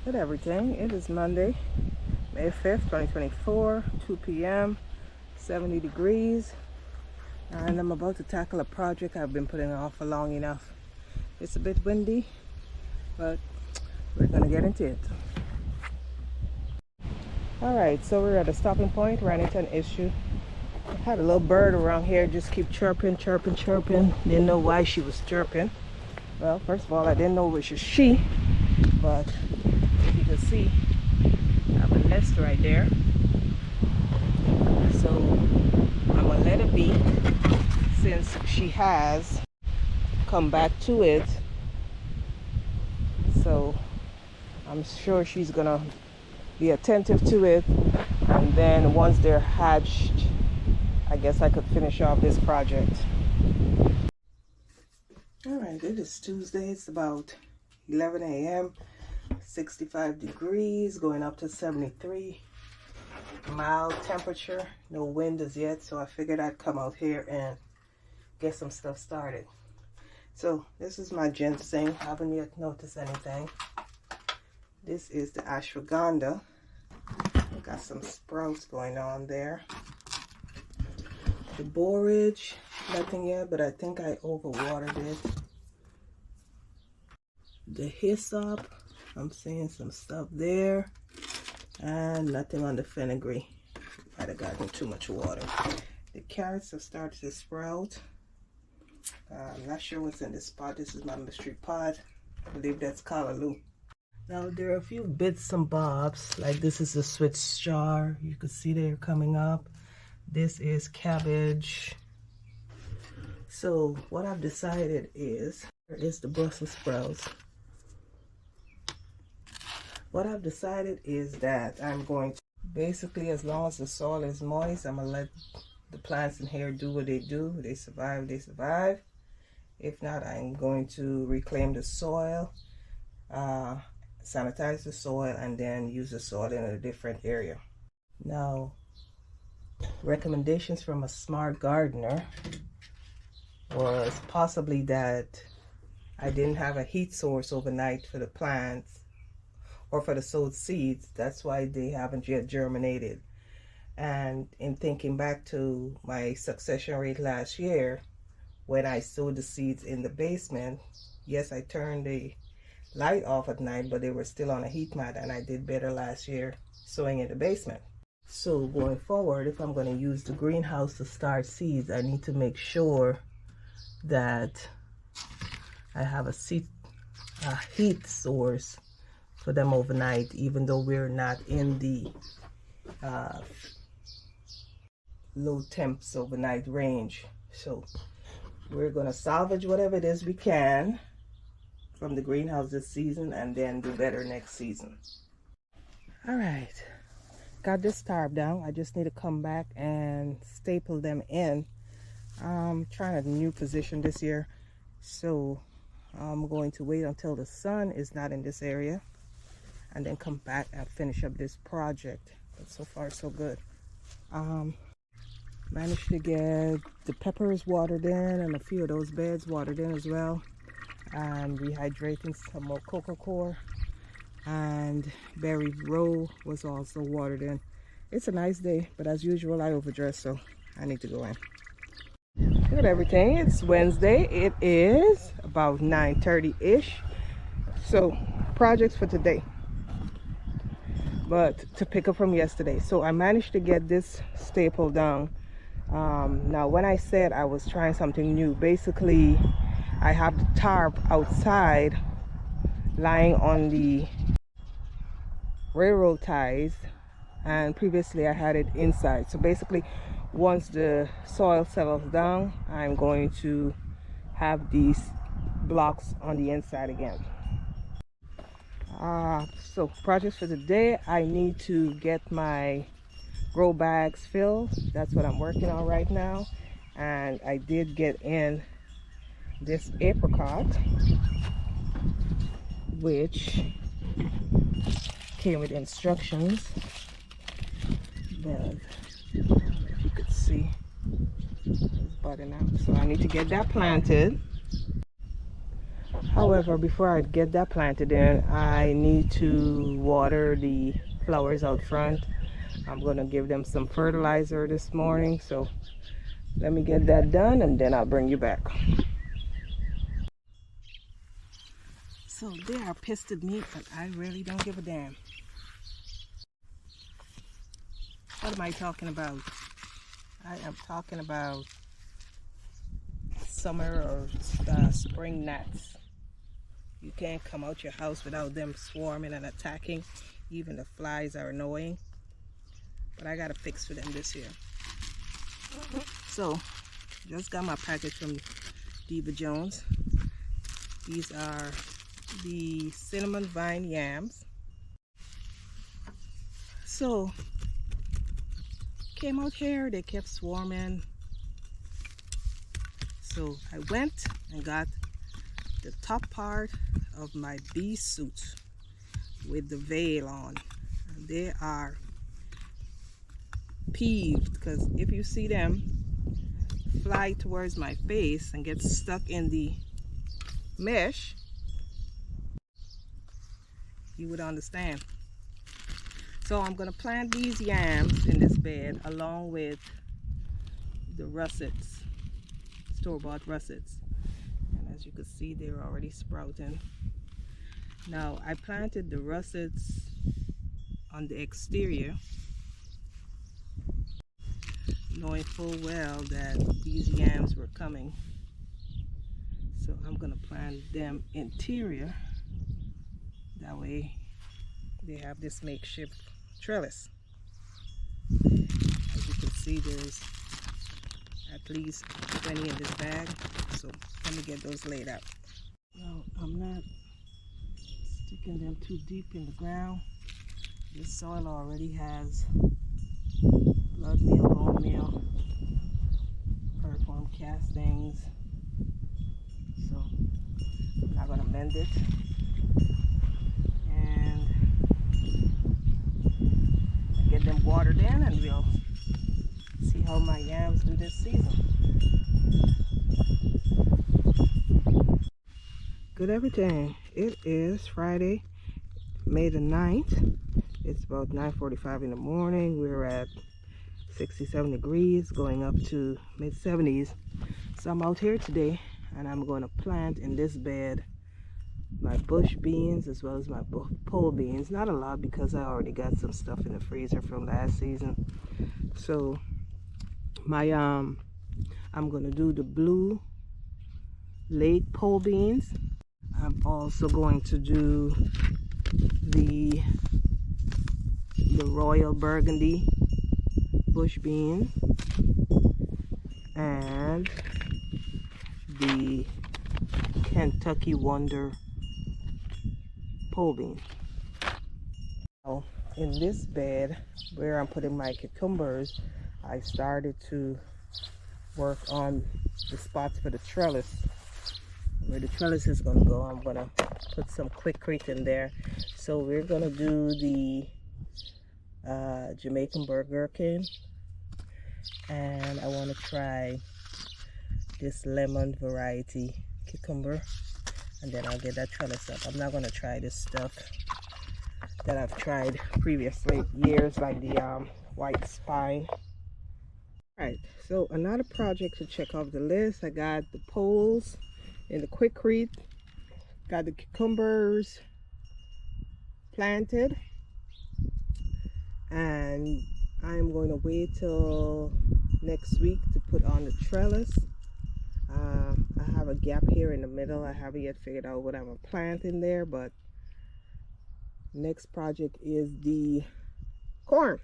Good everything. It is Monday, May 5th, 2024, 2 p.m., 70 degrees, and I'm about to tackle a project I've been putting off for long enough. It's a bit windy, but we're gonna get into it. Alright, so we're at a stopping point, ran into an issue. I had a little bird around here just keep chirping. Didn't know why she was chirping. Well, first of all, I didn't know it was a she, but as you can see, I have a nest right there. So I'm gonna let it be since she has come back to it. So I'm sure she's gonna be attentive to it, and then once they're hatched, I guess I could finish off this project. Alright, it is Tuesday. It's about 11 a.m. 65 degrees, going up to 73. Mild temperature, no wind as yet, so I figured I'd come out here and get some stuff started. So this is my ginseng. I haven't yet noticed anything. This is the ashwagandha. Got some sprouts going on there. The borage, nothing yet, but I think I overwatered it. The hyssop, I'm seeing some stuff there, and nothing on the fenugreek. Might have gotten too much water. The carrots have started to sprout. I'm not sure what's in this pot. This is my mystery pot. I believe that's callaloo. Now there are a few bits and bobs, like this is a Swiss chard. You can see they're coming up. This is cabbage. So what I've decided is, here is the Brussels sprouts. What I've decided is that I'm going to, basically as long as the soil is moist, I'm going to let the plants in here do what they do. They survive, they survive. If not, I'm going to reclaim the soil, sanitize the soil, and then use the soil in a different area. Now, recommendations from a smart gardener was possibly that I didn't have a heat source overnight for the plants or for the sowed seeds. That's why they haven't yet germinated. And in thinking back to my succession rate last year, when I sowed the seeds in the basement, yes, I turned the light off at night, but they were still on a heat mat, and I did better last year sowing in the basement. So going forward, if I'm going to use the greenhouse to start seeds, I need to make sure that I have a heat source for them overnight, even though we're not in the low temps overnight range. So we're going to salvage whatever it is we can from the greenhouse this season and then do better next season. All right. Got this tarp down. I just need to come back and staple them in. I'm trying a new position this year, so I'm going to wait until the sun is not in this area and then come back and finish up this project. But so far so good. Managed to get the peppers watered in and a few of those beds watered in as well, and rehydrating some more cocoa coir. And berry row was also watered in. It's a nice day, but as usual I overdressed, so I need to go in. Good everything. It's Wednesday. It is about 9:30-ish. So projects for today, but to pick up from yesterday. So I managed to get this staple down. Now when I said I was trying something new, basically I have the tarp outside lying on the railroad ties, and previously I had it inside. So basically once the soil settles down, I'm going to have these blocks on the inside again. So projects for today, I need to get my grow bags filled. That's what I'm working on right now. And I did get in this apricot, which came with instructions, but if you could see, it's budding out. So I need to get that planted. However, before I get that planted in, I need to water the flowers out front. I'm going to give them some fertilizer this morning, so let me get that done and then I'll bring you back. So they are pissed at me, but I really don't give a damn. What am I talking about? I am talking about summer or spring gnats. You can't come out your house without them swarming and attacking. Even the flies are annoying. But I got a fix for them this year. So, just got my package from Diva Jones. These are the cinnamon vine yams. So, came out here, they kept swarming. So I went and got the top part of my bee suit with the veil on. And they are peeved because if you see them fly towards my face and get stuck in the mesh, you would understand. So I'm going to plant these yams in this bed along with the russets, store-bought russets. And as you can see, they're already sprouting. Now I planted the russets on the exterior, knowing full well that these yams were coming. So I'm going to plant them interior. That way they have this makeshift trellis. As you can see, there's at least 20 in this bag. So let me get those laid out. No, I'm not sticking them too deep in the ground. This soil already has blood meal, bone meal, earthworm castings. So I'm not going to mend it. And get them watered in and we'll see how my yams do this season. Good everything. It is Friday, May the 9th. It's about 9:45 in the morning. We're at 67 degrees, going up to mid 70s. So I'm out here today and I'm going to plant in this bed my bush beans as well as my pole beans. Not a lot because I already got some stuff in the freezer from last season. So my I'm going to do the blue lake pole beans. I'm also going to do the royal burgundy bush bean and the Kentucky Wonder pole bean. Now, in this bed where I'm putting my cucumbers, I started to work on the spots for the trellis. Where the trellis is going to go, I'm going to put some Quikrete in there. So we're going to do the Jamaican burger king, and I want to try this lemon variety cucumber, and then I'll get that trellis up. I'm not going to try this stuff that I've tried previously years, like the white spine. Alright, so another project to check off the list. I got the poles in the Quikrete, got the cucumbers planted, and I'm going to wait till next week to put on the trellis. I have a gap here in the middle. I haven't yet figured out what I'm going to plant in there, but next project is the corn.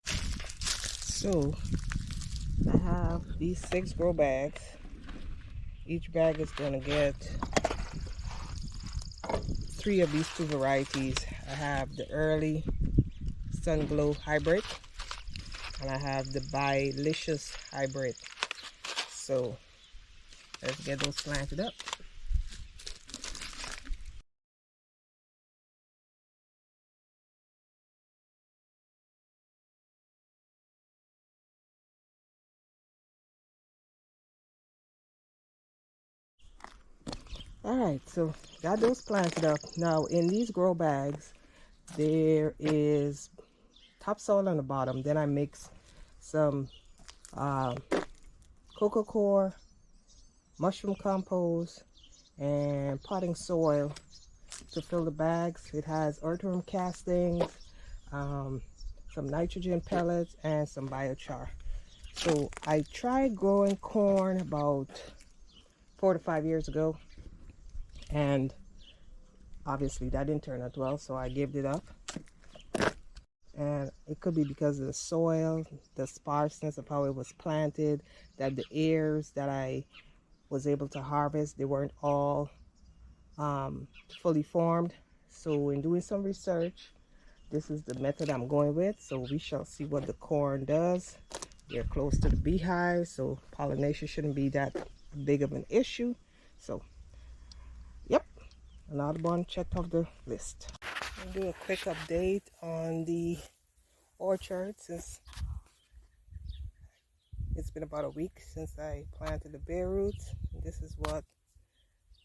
So I have these 6 grow bags. Each bag is going to get 3 of these 2 varieties. I have the early Sun Glow hybrid and I have the Bilicious hybrid. So let's get those planted up. Alright, so got those planted up. Now in these grow bags, there is topsoil on the bottom. Then I mix some cocoa coir, mushroom compost, and potting soil to fill the bags. It has earthworm castings, some nitrogen pellets, and some biochar. So I tried growing corn about 4 to 5 years ago, and obviously that didn't turn out well, so I gave it up. And it could be because of the soil, the sparseness of how it was planted, that the ears that I was able to harvest, they weren't all fully formed. So in doing some research, this is the method I'm going with. So we shall see what the corn does. They're close to the beehive, so pollination shouldn't be that big of an issue. So yep, another one checked off the list. I'll do a quick update on the orchard since it's been about a week since I planted the bare roots. This is what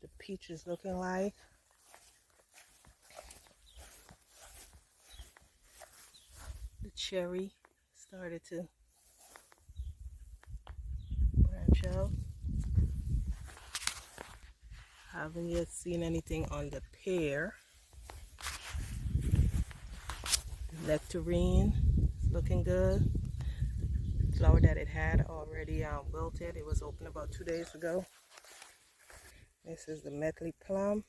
the peach is looking like. The cherry started to branch out. Haven't yet seen anything on the pear. Nectarine is looking good. The flower that it had already wilted. It was open about 2 days ago. This is the medley plum.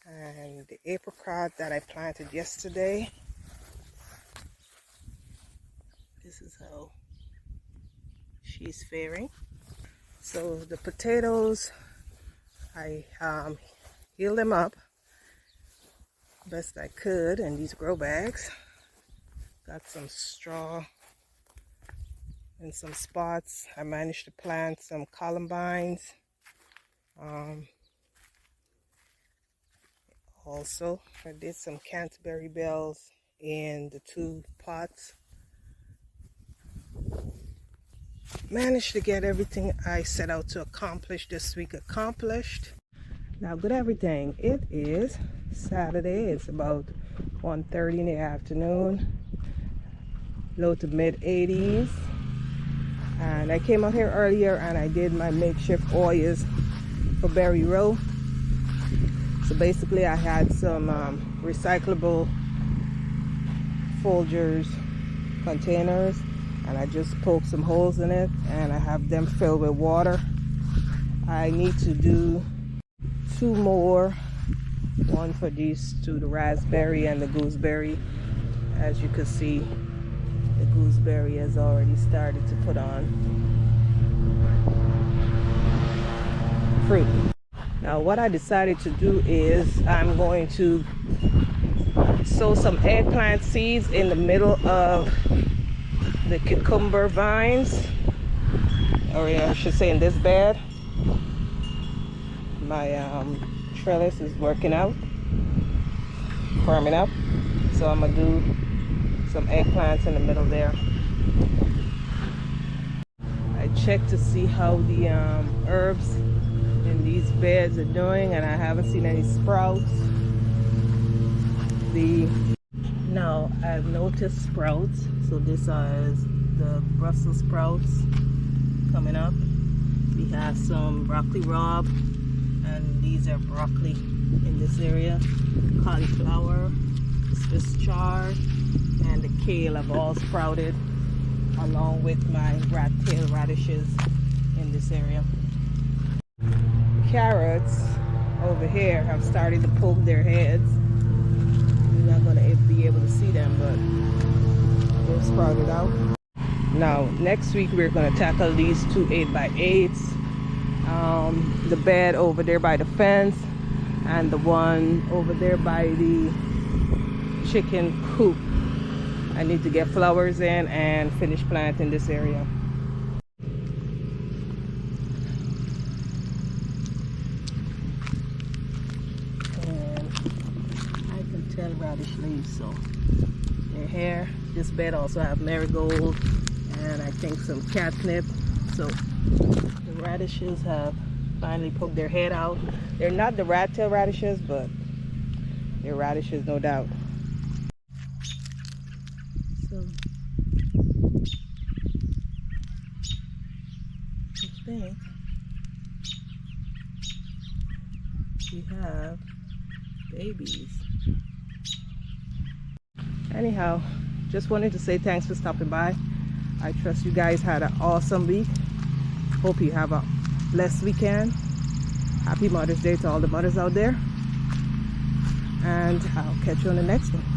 And the apricot that I planted yesterday. This is how she's faring. So the potatoes, I healed them up best I could in these grow bags. Got some straw and some spots. I managed to plant some columbines. Also, I did some Canterbury bells in the 2 pots. Managed to get everything I set out to accomplish this week accomplished. Now, good everything. It is Saturday. It's about 1:30 in the afternoon. Low to mid 80s. And I came out here earlier and I did my makeshift oils for Berry Row. So basically I had some recyclable Folgers containers, and I just poked some holes in it and I have them filled with water. I need to do 2 more, one for these 2, the raspberry and the gooseberry. As you can see, the gooseberry has already started to put on fruit. Now what I decided to do is I'm going to sow some eggplant seeds in the middle of the cucumber vines, or I should say in this bed. My trellis is working out, firming up, so I'm gonna do some eggplants in the middle there. I checked to see how the herbs in these beds are doing, and I haven't seen any sprouts. Now I've noticed sprouts, so this is the Brussels sprouts coming up. We have some broccoli rabe, and these are broccoli in this area. Cauliflower, Swiss chard, and the kale have all sprouted, along with my rat-tail radishes in this area. Carrots over here have started to poke their heads. You're not going to be able to see them, but they've sprouted out. Now next week we're going to tackle these 2 8x8s, the bed over there by the fence and the one over there by the chicken coop. I need to get flowers in and finish planting this area. Radish leaves, so they're here. This bed also have marigold and I think some catnip, so the radishes have finally poked their head out. They're not the rat tail radishes, but they're radishes, no doubt. So I think we have babies. Anyhow, just wanted to say thanks for stopping by. I trust you guys had an awesome week. Hope you have a blessed weekend. Happy Mother's Day to all the mothers out there. And I'll catch you on the next one.